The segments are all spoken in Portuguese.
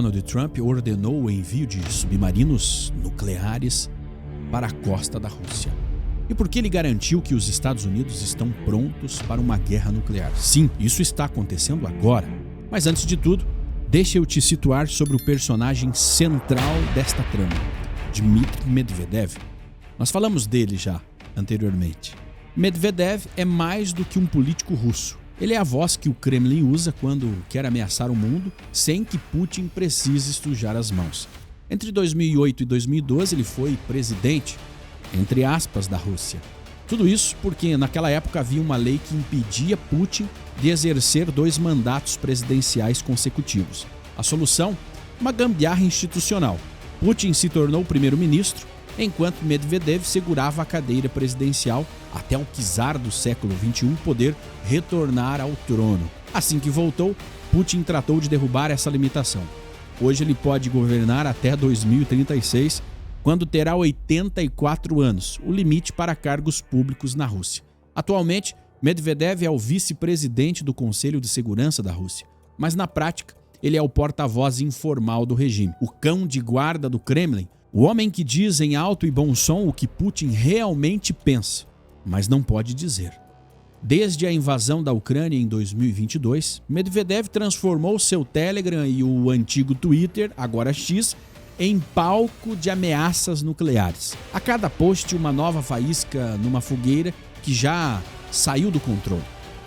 Donald Trump ordenou o envio de submarinos nucleares para a costa da Rússia. E por que ele garantiu que os Estados Unidos estão prontos para uma guerra nuclear? Sim, isso está acontecendo agora. Mas antes de tudo, deixa eu te situar sobre o personagem central desta trama, Dmitry Medvedev. Nós falamos dele já anteriormente. Medvedev é mais do que um político russo. Ele é a voz que o Kremlin usa quando quer ameaçar o mundo sem que Putin precise sujar as mãos. Entre 2008 e 2012 ele foi presidente, entre aspas, da Rússia. Tudo isso porque naquela época havia uma lei que impedia Putin de exercer 2 mandatos presidenciais consecutivos. A solução? Uma gambiarra institucional. Putin se tornou primeiro-ministro, enquanto Medvedev segurava a cadeira presidencial até o czar do século XXI poder retornar ao trono. Assim que voltou, Putin tratou de derrubar essa limitação. Hoje ele pode governar até 2036, quando terá 84 anos, o limite para cargos públicos na Rússia. Atualmente, Medvedev é o vice-presidente do Conselho de Segurança da Rússia, mas na prática, ele é o porta-voz informal do regime, o cão de guarda do Kremlin, o homem que diz em alto e bom som o que Putin realmente pensa, mas não pode dizer. Desde a invasão da Ucrânia em 2022, Medvedev transformou seu Telegram e o antigo Twitter, agora X, em palco de ameaças nucleares. A cada post, uma nova faísca numa fogueira que já saiu do controle.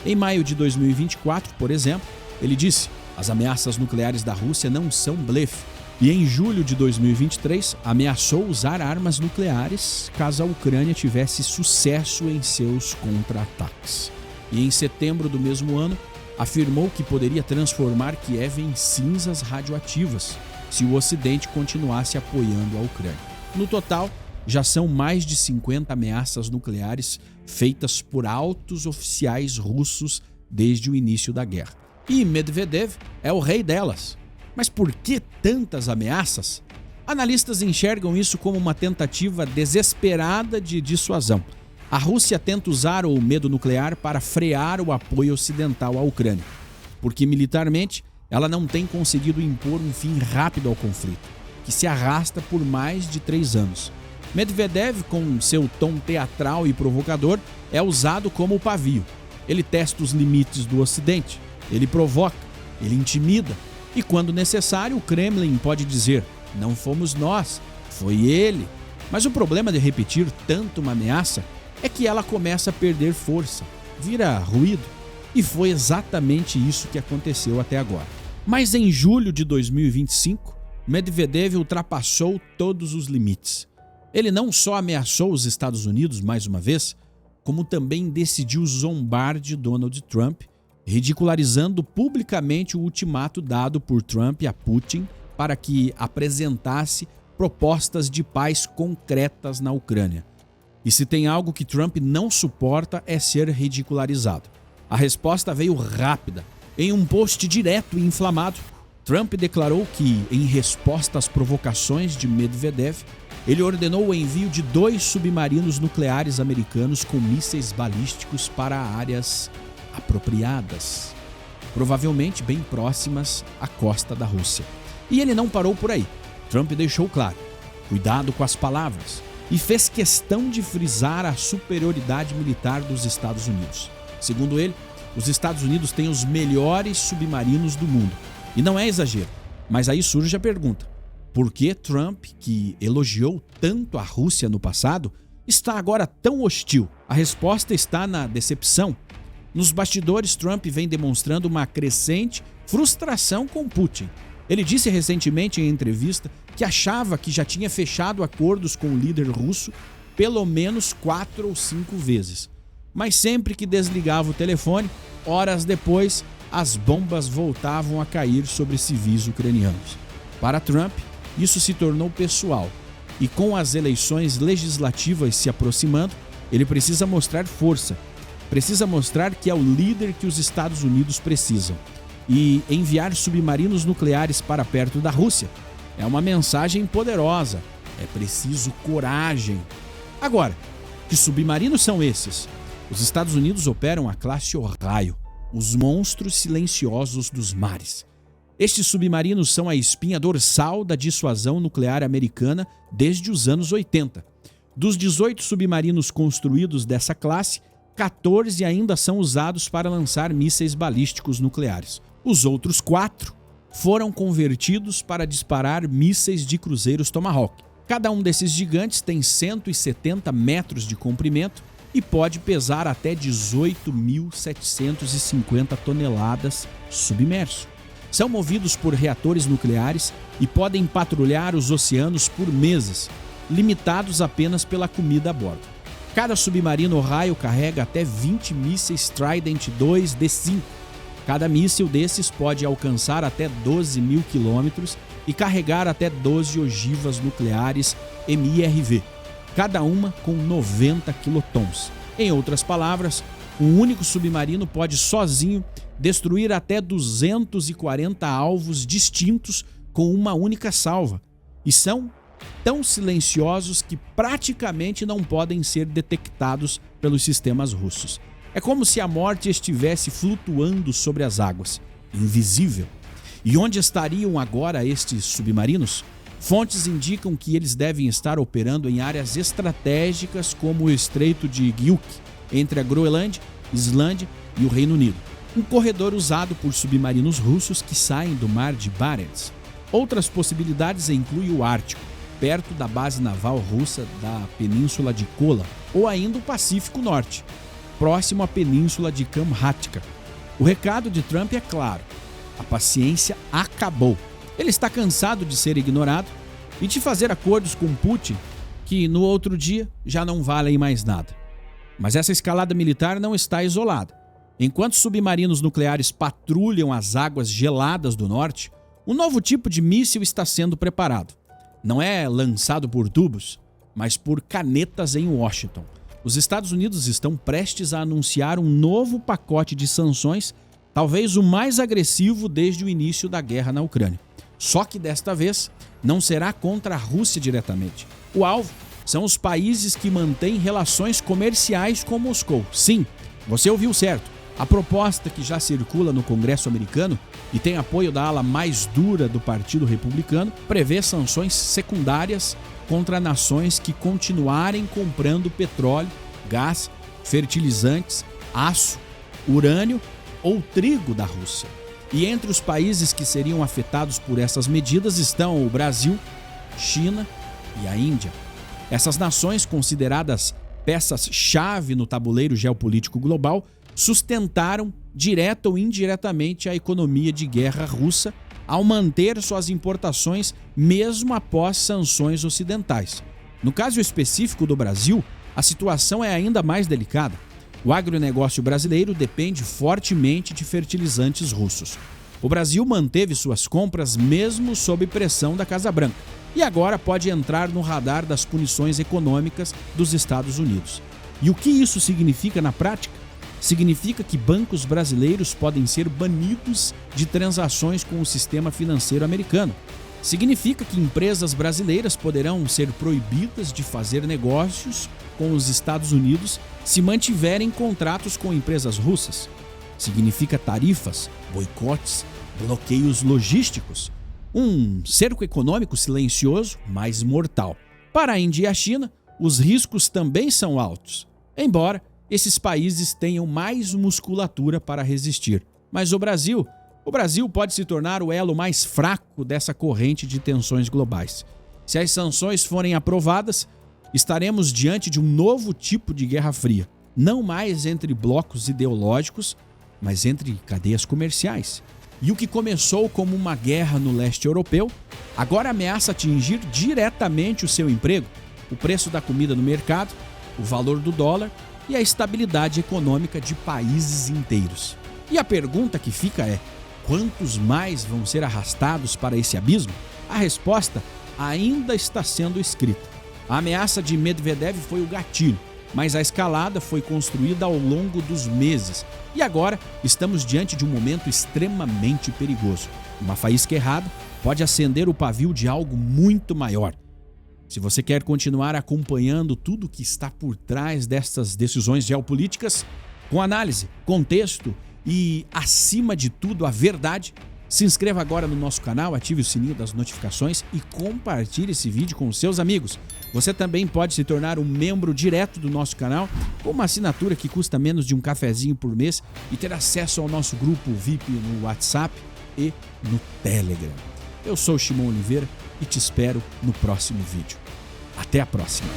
Em maio de 2024, por exemplo, ele disse: as ameaças nucleares da Rússia não são blefe. E em julho de 2023, ameaçou usar armas nucleares caso a Ucrânia tivesse sucesso em seus contra-ataques. E em setembro do mesmo ano, afirmou que poderia transformar Kiev em cinzas radioativas se o Ocidente continuasse apoiando a Ucrânia. No total, já são mais de 50 ameaças nucleares feitas por altos oficiais russos desde o início da guerra. E Medvedev é o rei delas. Mas por que tantas ameaças? Analistas enxergam isso como uma tentativa desesperada de dissuasão. A Rússia tenta usar o medo nuclear para frear o apoio ocidental à Ucrânia, porque militarmente ela não tem conseguido impor um fim rápido ao conflito, que se arrasta por mais de 3 anos. Medvedev, com seu tom teatral e provocador, é usado como o pavio. Ele testa os limites do Ocidente, ele provoca, ele intimida, e quando necessário, o Kremlin pode dizer: não fomos nós, foi ele. Mas o problema de repetir tanto uma ameaça é que ela começa a perder força, vira ruído. E foi exatamente isso que aconteceu até agora. Mas em julho de 2025, Medvedev ultrapassou todos os limites. Ele não só ameaçou os Estados Unidos mais uma vez, como também decidiu zombar de Donald Trump, ridicularizando publicamente o ultimato dado por Trump a Putin para que apresentasse propostas de paz concretas na Ucrânia. E se tem algo que Trump não suporta é ser ridicularizado. A resposta veio rápida. Em um post direto e inflamado, Trump declarou que, em resposta às provocações de Medvedev, ele ordenou o envio de 2 submarinos nucleares americanos com mísseis balísticos para áreas apropriadas, provavelmente bem próximas à costa da Rússia. E ele não parou por aí. Trump deixou claro: cuidado com as palavras, e fez questão de frisar a superioridade militar dos Estados Unidos. Segundo ele, os Estados Unidos têm os melhores submarinos do mundo. E não é exagero, mas aí surge a pergunta: por que Trump, que elogiou tanto a Rússia no passado, está agora tão hostil? A resposta está na decepção. Nos bastidores, Trump vem demonstrando uma crescente frustração com Putin. Ele disse recentemente em entrevista que achava que já tinha fechado acordos com o líder russo pelo menos 4 ou 5 vezes. Mas sempre que desligava o telefone, horas depois, as bombas voltavam a cair sobre civis ucranianos. Para Trump, isso se tornou pessoal. E com as eleições legislativas se aproximando, ele precisa mostrar força. Precisa mostrar que é o líder que os Estados Unidos precisam. E enviar submarinos nucleares para perto da Rússia é uma mensagem poderosa. É preciso coragem. Agora, que submarinos são esses? Os Estados Unidos operam a classe Ohio, os monstros silenciosos dos mares. Estes submarinos são a espinha dorsal da dissuasão nuclear americana desde os anos 80. Dos 18 submarinos construídos dessa classe, 14 ainda são usados para lançar mísseis balísticos nucleares. Os outros 4 foram convertidos para disparar mísseis de cruzeiros Tomahawk. Cada um desses gigantes tem 170 metros de comprimento e pode pesar até 18.750 toneladas submerso. São movidos por reatores nucleares e podem patrulhar os oceanos por meses, limitados apenas pela comida a bordo. Cada submarino raio carrega até 20 mísseis Trident II D5. Cada míssil desses pode alcançar até 12 mil quilômetros e carregar até 12 ogivas nucleares MIRV, cada uma com 90 quilotons. Em outras palavras, um único submarino pode sozinho destruir até 240 alvos distintos com uma única salva, e são tão silenciosos que praticamente não podem ser detectados pelos sistemas russos. É como se a morte estivesse flutuando sobre as águas, invisível. E onde estariam agora estes submarinos? Fontes indicam que eles devem estar operando em áreas estratégicas como o Estreito de Gyuk, entre a Groenlândia, Islândia e o Reino Unido. Um corredor usado por submarinos russos que saem do mar de Barents. Outras possibilidades incluem o Ártico, perto da base naval russa da Península de Kola, ou ainda o Pacífico Norte, próximo à Península de Kamchatka. O recado de Trump é claro: a paciência acabou. Ele está cansado de ser ignorado e de fazer acordos com Putin que no outro dia já não valem mais nada. Mas essa escalada militar não está isolada. Enquanto submarinos nucleares patrulham as águas geladas do norte, um novo tipo de míssil está sendo preparado. Não é lançado por tubos, mas por canetas em Washington. Os Estados Unidos estão prestes a anunciar um novo pacote de sanções, talvez o mais agressivo desde o início da guerra na Ucrânia. Só que desta vez não será contra a Rússia diretamente. O alvo são os países que mantêm relações comerciais com Moscou. Sim, você ouviu certo. A proposta que já circula no Congresso americano e tem apoio da ala mais dura do Partido Republicano prevê sanções secundárias contra nações que continuarem comprando petróleo, gás, fertilizantes, aço, urânio ou trigo da Rússia. E entre os países que seriam afetados por essas medidas estão o Brasil, China e a Índia. Essas nações, consideradas peças-chave no tabuleiro geopolítico global, sustentaram direta ou indiretamente a economia de guerra russa ao manter suas importações mesmo após sanções ocidentais. No caso específico do Brasil, a situação é ainda mais delicada. O agronegócio brasileiro depende fortemente de fertilizantes russos. O Brasil manteve suas compras mesmo sob pressão da Casa Branca e agora pode entrar no radar das punições econômicas dos Estados Unidos. E o que isso significa na prática? Significa que bancos brasileiros podem ser banidos de transações com o sistema financeiro americano. Significa que empresas brasileiras poderão ser proibidas de fazer negócios com os Estados Unidos se mantiverem contratos com empresas russas. Significa tarifas, boicotes, bloqueios logísticos. Um cerco econômico silencioso, mas mortal. Para a Índia e a China, os riscos também são altos, embora esses países tenham mais musculatura para resistir. Mas o Brasil pode se tornar o elo mais fraco dessa corrente de tensões globais. Se as sanções forem aprovadas, estaremos diante de um novo tipo de Guerra Fria, não mais entre blocos ideológicos, mas entre cadeias comerciais. E o que começou como uma guerra no leste europeu, agora ameaça atingir diretamente o seu emprego, o preço da comida no mercado, o valor do dólar e a estabilidade econômica de países inteiros. E a pergunta que fica é: quantos mais vão ser arrastados para esse abismo? A resposta ainda está sendo escrita. A ameaça de Medvedev foi o gatilho, mas a escalada foi construída ao longo dos meses. E agora estamos diante de um momento extremamente perigoso. Uma faísca errada pode acender o pavio de algo muito maior. Se você quer continuar acompanhando tudo o que está por trás destas decisões geopolíticas, com análise, contexto e, acima de tudo, a verdade, Se inscreva agora no nosso canal, ative o sininho das notificações e compartilhe esse vídeo com os seus amigos. Você também pode se tornar um membro direto do nosso canal com uma assinatura que custa menos de um cafezinho por mês e ter acesso ao nosso grupo VIP no WhatsApp e no Telegram. Eu sou o Shimon Oliveira e te espero no próximo vídeo. Até a próxima!